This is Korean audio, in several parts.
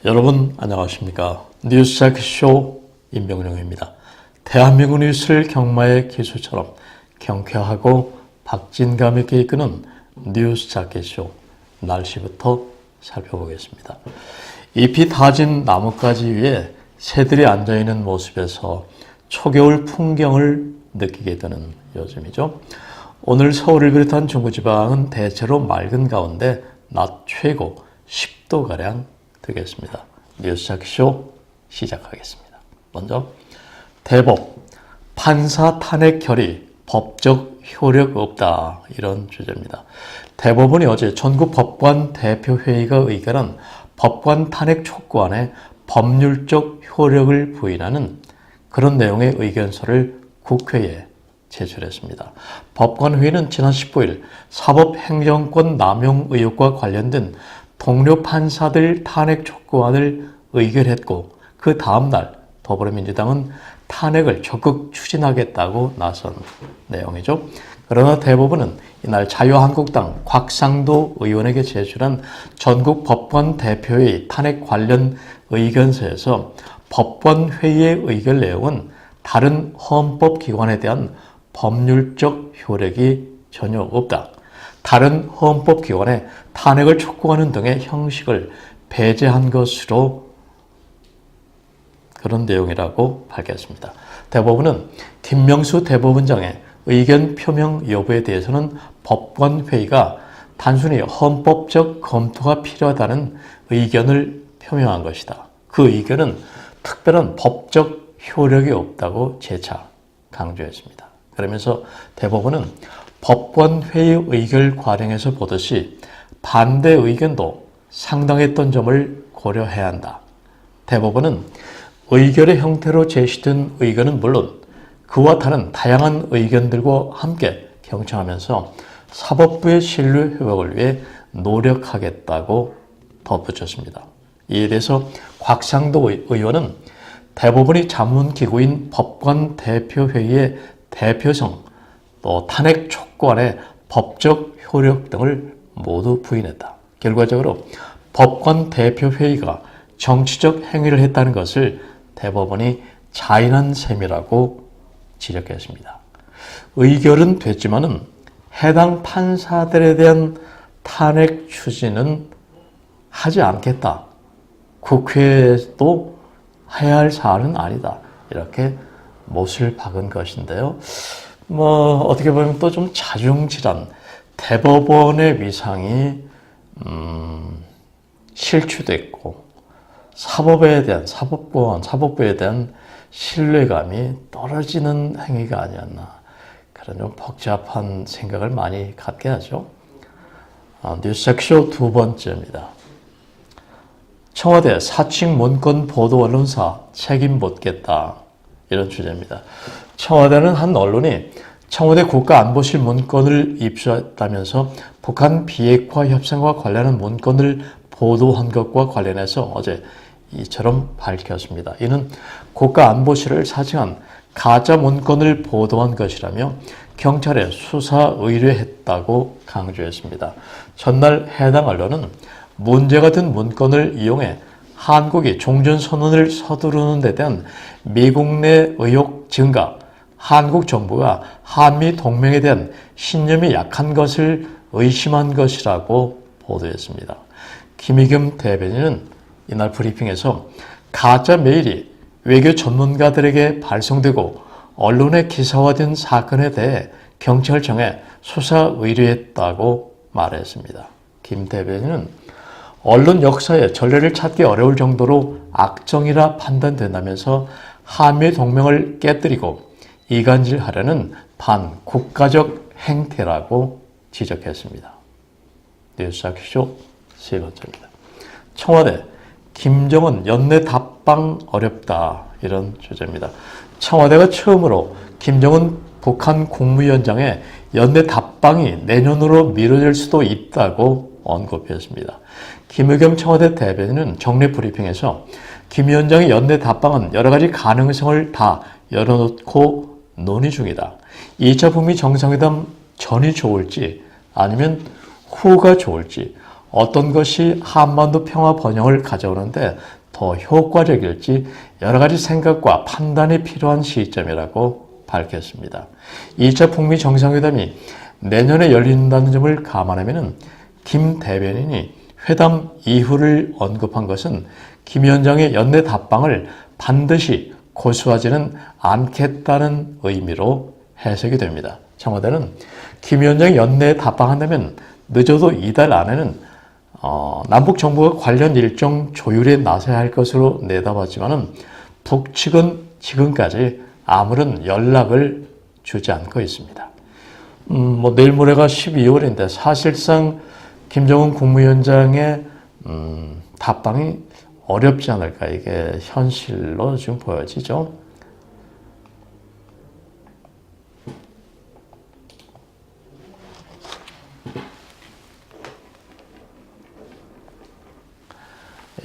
여러분 안녕하십니까. 뉴스자키쇼 임병룡입니다. 대한민국 뉴스를 경마의 기수처럼 경쾌하고 박진감 있게 이끄는 뉴스자키쇼 날씨부터 살펴보겠습니다. 잎이 다진 나뭇가지 위에 새들이 앉아있는 모습에서 초겨울 풍경을 느끼게 되는 요즘이죠. 오늘 서울을 비롯한 중부지방은 대체로 맑은 가운데 낮 최고 10도가량 되겠습니다. 뉴스자키쇼 시작하겠습니다. 먼저 대법, 판사 탄핵 결의, 법적 효력 없다, 이런 주제입니다. 대법원이 어제 전국 법관 대표회의가 의결한 법관 탄핵 촉구안에 법률적 효력을 부인하는 그런 내용의 의견서를 국회에 제출했습니다. 법관회의는 지난 19일 사법행정권 남용 의혹과 관련된 동료 판사들 탄핵 촉구안을 의결했고 그 다음날 더불어민주당은 탄핵을 적극 추진하겠다고 나선 내용이죠. 그러나 대법원은 이날 자유한국당 곽상도 의원에게 제출한 전국 법관 대표회의 탄핵 관련 의견서에서 법관회의의 의결 내용은 다른 헌법기관에 대한 법률적 효력이 전혀 없다. 다른 헌법기관에 탄핵을 촉구하는 등의 형식을 배제한 것으로 그런 내용이라고 밝혔습니다. 대법원은 김명수 대법원장의 의견 표명 여부에 대해서는 법관회의가 단순히 헌법적 검토가 필요하다는 의견을 표명한 것이다. 그 의견은 특별한 법적 효력이 없다고 재차 강조했습니다. 그러면서 대법원은 법관회의 의결 과정에서 보듯이 반대 의견도 상당했던 점을 고려해야 한다. 대법원은 의결의 형태로 제시된 의견은 물론 그와 다른 다양한 의견들과 함께 경청하면서 사법부의 신뢰 회복을 위해 노력하겠다고 덧붙였습니다. 이에 대해서 곽상도 의원은 대법원이 자문기구인 법관 대표회의의 대표성, 또 탄핵 촉구안의 법적 효력 등을 모두 부인했다. 결과적으로 법관 대표회의가 정치적 행위를 했다는 것을 대법원이 자인한 셈이라고 지적했습니다. 의결은 됐지만은 해당 판사들에 대한 탄핵 추진은 하지 않겠다. 국회에도 해야 할 사안은 아니다. 이렇게 못을 박은 것인데요. 어떻게 보면 또 좀 자중질환, 대법원의 위상이 실추됐고 사법에 대한 사법부에 대한 신뢰감이 떨어지는 행위가 아니었나, 그런 좀 복잡한 생각을 많이 갖게 하죠. 뉴스자키쇼 두 번째입니다. 청와대 사칭 문건 보도 언론사 책임 묻겠다, 이런 주제입니다. 청와대는 한 언론이 청와대 국가안보실 문건을 입수했다면서 북한 비핵화 협상과 관련한 문건을 보도한 것과 관련해서 어제 이처럼 밝혔습니다. 이는 국가안보실을 사칭한 가짜 문건을 보도한 것이라며 경찰에 수사 의뢰했다고 강조했습니다. 전날 해당 언론은 문제가 된 문건을 이용해 한국이 종전선언을 서두르는 데 대한 미국 내 의혹 증가, 한국 정부가 한미 동맹에 대한 신념이 약한 것을 의심한 것이라고 보도했습니다. 김의겸 대변인은 이날 브리핑에서 가짜 메일이 외교 전문가들에게 발송되고 언론에 기사화된 사건에 대해 경찰청에 수사 의뢰했다고 말했습니다. 김 대변인은 언론 역사의 전례를 찾기 어려울 정도로 악정이라 판단된다면서 한미 동맹을 깨뜨리고 이간질하려는 반국가적 행태라고 지적했습니다. 뉴스자키쇼 세 번째입니다. 청와대 김정은 연내 답방 어렵다, 이런 주제입니다. 청와대가 처음으로 김정은 북한 국무위원장의 연내 답방이 내년으로 미뤄질 수도 있다고 언급했습니다. 김의겸 청와대 대변인은 정례 브리핑에서 김 위원장의 연내 답방은 여러 가지 가능성을 다 열어놓고 논의 중이다. 2차 북미 정상회담 전이 좋을지 아니면 후가 좋을지 어떤 것이 한반도 평화 번영을 가져오는데 더 효과적일지 여러 가지 생각과 판단이 필요한 시점이라고 밝혔습니다. 2차 북미 정상회담이 내년에 열린다는 점을 감안하면 김 대변인이 회담 이후를 언급한 것은 김 위원장의 연내 답방을 반드시 고수하지는 않겠다는 의미로 해석이 됩니다. 청와대는 김 위원장이 연내에 답방한다면 늦어도 이달 안에는 남북 정부가 관련 일정 조율에 나서야 할 것으로 내다봤지만은 북측은 지금까지 아무런 연락을 주지 않고 있습니다. 내일 모레가 12월인데 사실상 김정은 국무위원장의 답방이 어렵지 않을까, 이게 현실로 지금 보여지죠.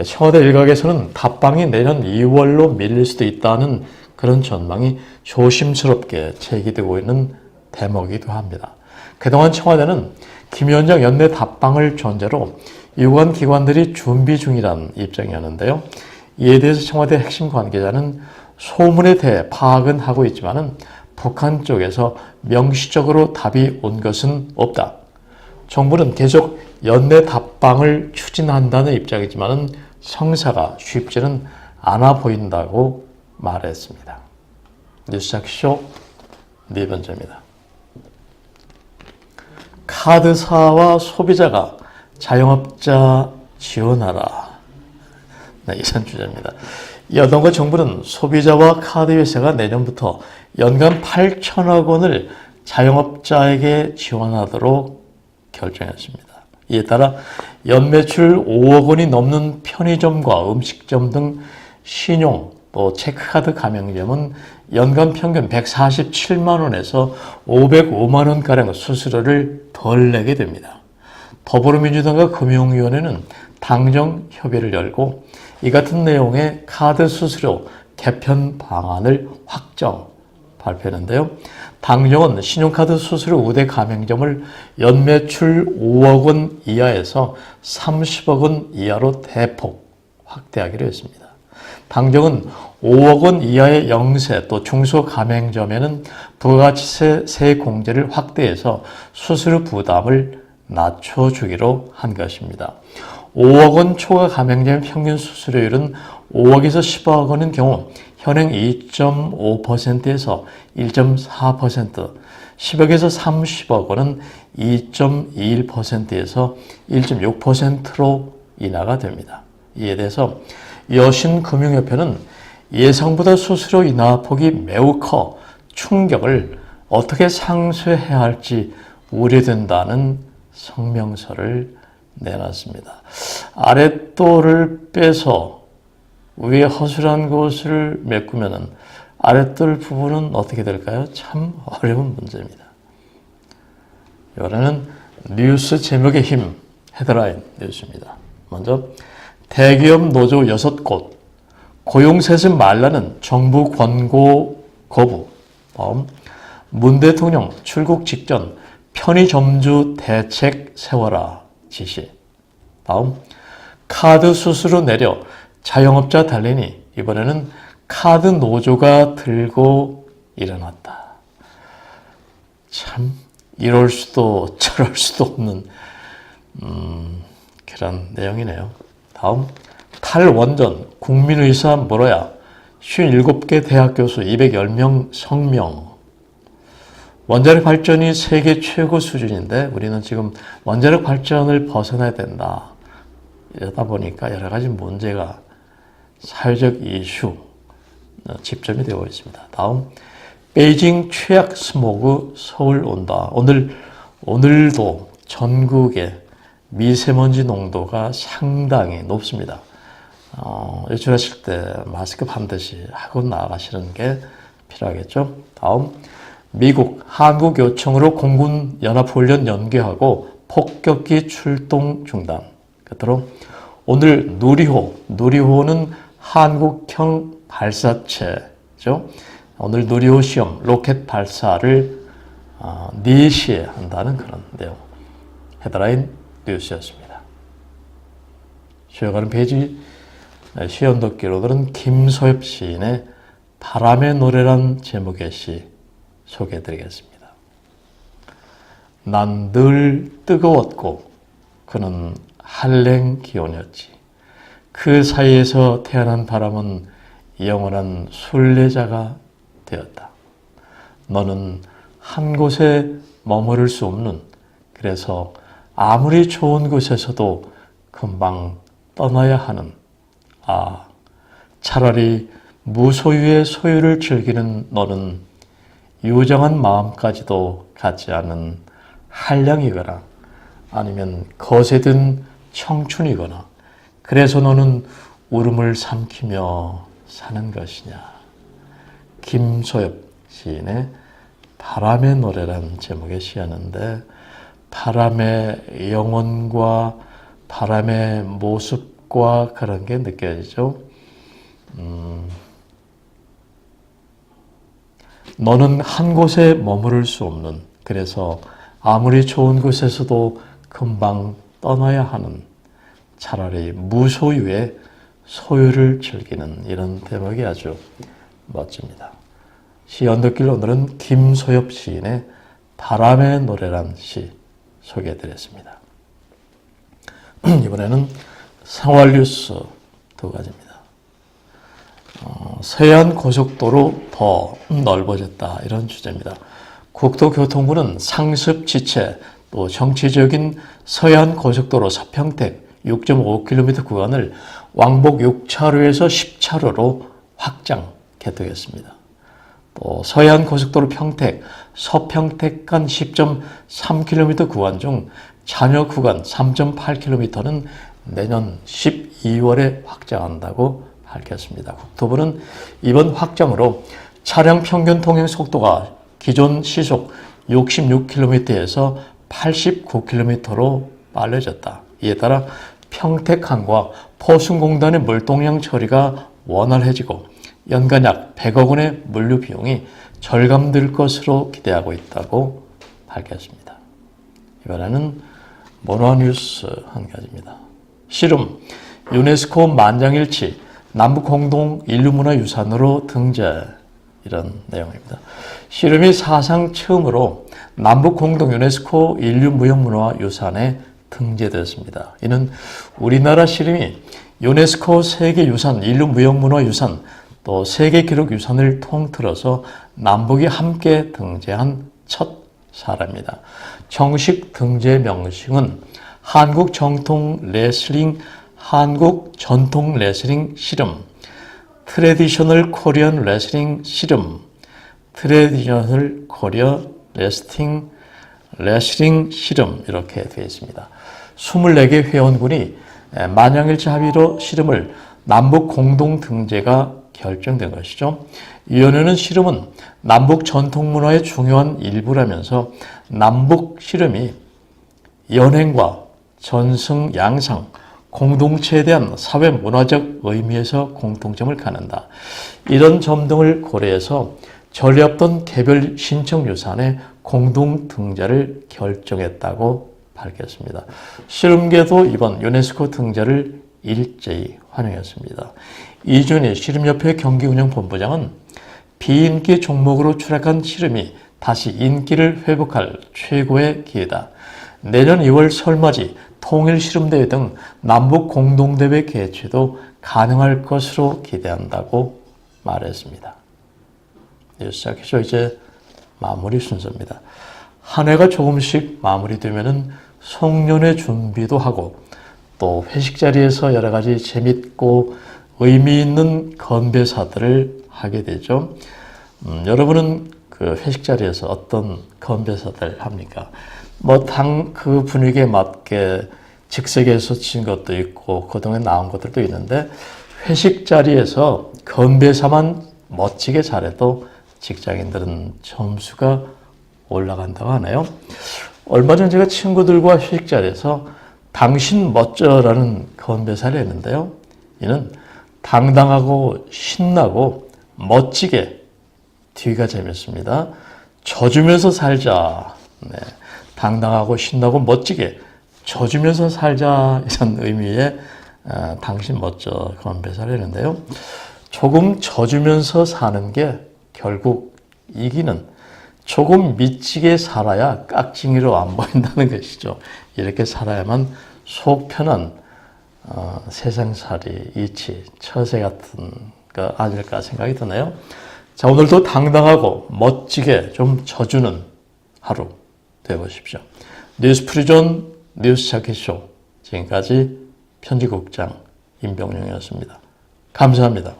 청와대 일각에서는 답방이 내년 2월로 밀릴 수도 있다는 그런 전망이 조심스럽게 제기되고 있는 대목이기도 합니다. 그동안 청와대는 김 위원장 연내 답방을 전제로 유관 기관들이 준비 중이라는 입장이었는데요. 이에 대해서 청와대 핵심 관계자는 소문에 대해 파악은 하고 있지만은 북한 쪽에서 명시적으로 답이 온 것은 없다. 정부는 계속 연내 답방을 추진한다는 입장이지만은 성사가 쉽지는 않아 보인다고 말했습니다. 뉴스작쇼 네 번째입니다. 카드사와 소비자가 자영업자 지원하라. 네, 이런 주제입니다. 여당과 정부는 소비자와 카드 회사가 내년부터 연간 8천억 원을 자영업자에게 지원하도록 결정했습니다. 이에 따라 연매출 5억 원이 넘는 편의점과 음식점 등 신용, 또 체크카드 가맹점은 연간 평균 147만 원에서 505만 원가량 수수료를 덜 내게 됩니다. 더불어민주당과 금융위원회는 당정 협의를 열고 이 같은 내용의 카드 수수료 개편 방안을 확정 발표했는데요. 당정은 신용카드 수수료 우대 가맹점을 연매출 5억 원 이하에서 30억 원 이하로 대폭 확대하기로 했습니다. 당정은 5억 원 이하의 영세 또 중소 가맹점에는 부가가치세 세공제를 확대해서 수수료 부담을 낮춰주기로 한 것입니다. 5억 원 초과 가맹점 평균 수수료율은 5억에서 10억 원인 경우 현행 2.5%에서 1.4%, 10억에서 30억 원은 2.21%에서 1.6%로 인하가 됩니다. 이에 대해서 여신금융협회는 예상보다 수수료 인하 폭이 매우 커 충격을 어떻게 상쇄해야 할지 우려된다는 성명서를 내놨습니다. 아랫돌을 빼서 위에 허술한 곳을 메꾸면은 아랫돌 부분은 어떻게 될까요? 참 어려운 문제입니다. 이번에는 뉴스 제목의 힘, 헤드라인 뉴스입니다. 먼저 대기업 노조 6곳 고용세습 말라는 정부 권고 거부. 다음 문 대통령 출국 직전 편의점주 대책 세워라 지시. 다음 카드 수수료 내려 자영업자 달래니 이번에는 카드 노조가 들고 일어났다. 참 이럴 수도 저럴 수도 없는 그런 내용이네요. 다음 탈원전 국민의사 물어야 57개 대학 교수 210명 성명. 원자력 발전이 세계 최고 수준인데 우리는 지금 원자력 발전을 벗어나야 된다. 이러다 보니까 여러 가지 문제가 사회적 이슈 집점이 되고 있습니다. 다음 베이징 최악 스모그 서울 온다. 오늘도 전국의 미세먼지 농도가 상당히 높습니다. 외출하실 때 마스크 반드시 하고 나가시는 게 필요하겠죠. 다음 미국 한국 요청으로 공군 연합훈련 연기하고 폭격기 출동 중단. 끝으로 오늘 누리호는 한국형 발사체죠. 오늘 누리호 시험 로켓 발사를 4시에 한다는 그런 내용. 헤드라인 뉴스였습니다. 쉬어가는 페이지 시연독기로 오늘은 김소엽 시인의 바람의 노래란 제목의 시 소개해드리겠습니다. 난 늘 뜨거웠고 그는 한랭 기온이었지. 그 사이에서 태어난 바람은 영원한 순례자가 되었다. 너는 한 곳에 머무를 수 없는, 그래서 아무리 좋은 곳에서도 금방 떠나야 하는, 차라리 무소유의 소유를 즐기는 너는 유정한 마음까지도 갖지 않은 한량이거나 아니면 거세 든 청춘이거나, 그래서 너는 울음을 삼키며 사는 것이냐. 김소엽 시인의 바람의 노래라는 제목의 시였는데, 바람의 영혼과 바람의 모습과 그런 게 느껴지죠. 너는 한 곳에 머무를 수 없는, 그래서 아무리 좋은 곳에서도 금방 떠나야 하는, 차라리 무소유의 소유를 즐기는, 이런 대목이 아주 멋집니다. 시 언덕길 오늘은 김소엽 시인의 바람의 노래란 시 소개해드렸습니다. 이번에는 생활 뉴스 두 가지입니다. 서해안 고속도로 더 넓어졌다, 이런 주제입니다. 국토교통부는 상습 지체 또 정치적인 서해안 고속도로 서평택 6.5km 구간을 왕복 6차로에서 10차로로 확장 개통했습니다. 또 서해안 고속도로 평택, 서평택 간 10.3km 구간 중 잔여 구간 3.8km는 내년 12월에 확장한다고 밝혔습니다. 국토부는 이번 확장으로 차량 평균 통행 속도가 기존 시속 66km에서 89km로 빨라졌다. 이에 따라 평택항과 포순공단의 물동량 처리가 원활해지고 연간 약 100억 원의 물류 비용이 절감될 것으로 기대하고 있다고 밝혔습니다. 이번에는 문화 뉴스 한 가지입니다. 씨름, 유네스코 만장일치 남북 공동 인류문화유산으로 등재, 이런 내용입니다. 씨름이 사상 처음으로 남북 공동 유네스코 인류무형문화유산에 등재되었습니다. 이는 우리나라 씨름이 유네스코 세계유산, 인류무형문화유산, 또 세계기록유산을 통틀어서 남북이 함께 등재한 첫 사례입니다. 정식 등재 명칭은 한국 전통 레슬링 씨름, 트래디셔널 코리안 레슬링 씨름, 트래디셔널 코리안 레슬링 씨름, 이렇게 되어 있습니다. 24개 회원군이 만장일치 합의로 씨름을 남북 공동 등재가 결정된 것이죠. 위원회는 씨름은 남북 전통문화의 중요한 일부라면서 남북 씨름이 연행과 전승, 양상, 공동체에 대한 사회문화적 의미에서 공통점을 갖는다. 이런 점 등을 고려해서 전례 없던 개별 신청유산의 공동 등재를 결정했다고 밝혔습니다. 씨름계도 이번 유네스코 등재를 일제히 환영했습니다. 이준희 씨름협회 경기운영본부장은 비인기 종목으로 추락한 씨름이 다시 인기를 회복할 최고의 기회다. 내년 2월 설맞이 통일씨름대회 등 남북 공동대회 개최도 가능할 것으로 기대한다고 말했습니다. 시작해서 이제 마무리 순서입니다. 한 해가 조금씩 마무리되면은 송년회 준비도 하고 또 회식 자리에서 여러 가지 재밌고 의미 있는 건배사들을 하게 되죠. 여러분은 그 회식 자리에서 어떤 건배사들 합니까? 그 분위기에 맞게 즉석에서 친 것도 있고 그동안 나온 것들도 있는데, 회식 자리에서 건배사만 멋지게 잘해도 직장인들은 점수가 올라간다고 하네요. 얼마 전 제가 친구들과 회식 자리에서 당신 멋져라는 건배사를 했는데요. 이는 당당하고 신나고 멋지게, 뒤가 재밌습니다. 져주면서 살자. 네. 당당하고 신나고 멋지게 져주면서 살자, 이런 의미의 당신 멋져 건배사를 했는데요. 조금 져주면서 사는 게 결국 이기는, 조금 미치게 살아야 깍쟁이로 안 보인다는 것이죠. 이렇게 살아야만 속 편한 세상살이 이치, 처세 같은 거 아닐까 생각이 드네요. 자, 오늘도 당당하고 멋지게 좀 져주는 하루 되어보십시오. 뉴스프리존 뉴스 자켓쇼, 지금까지 편집국장 임병용이었습니다. 감사합니다.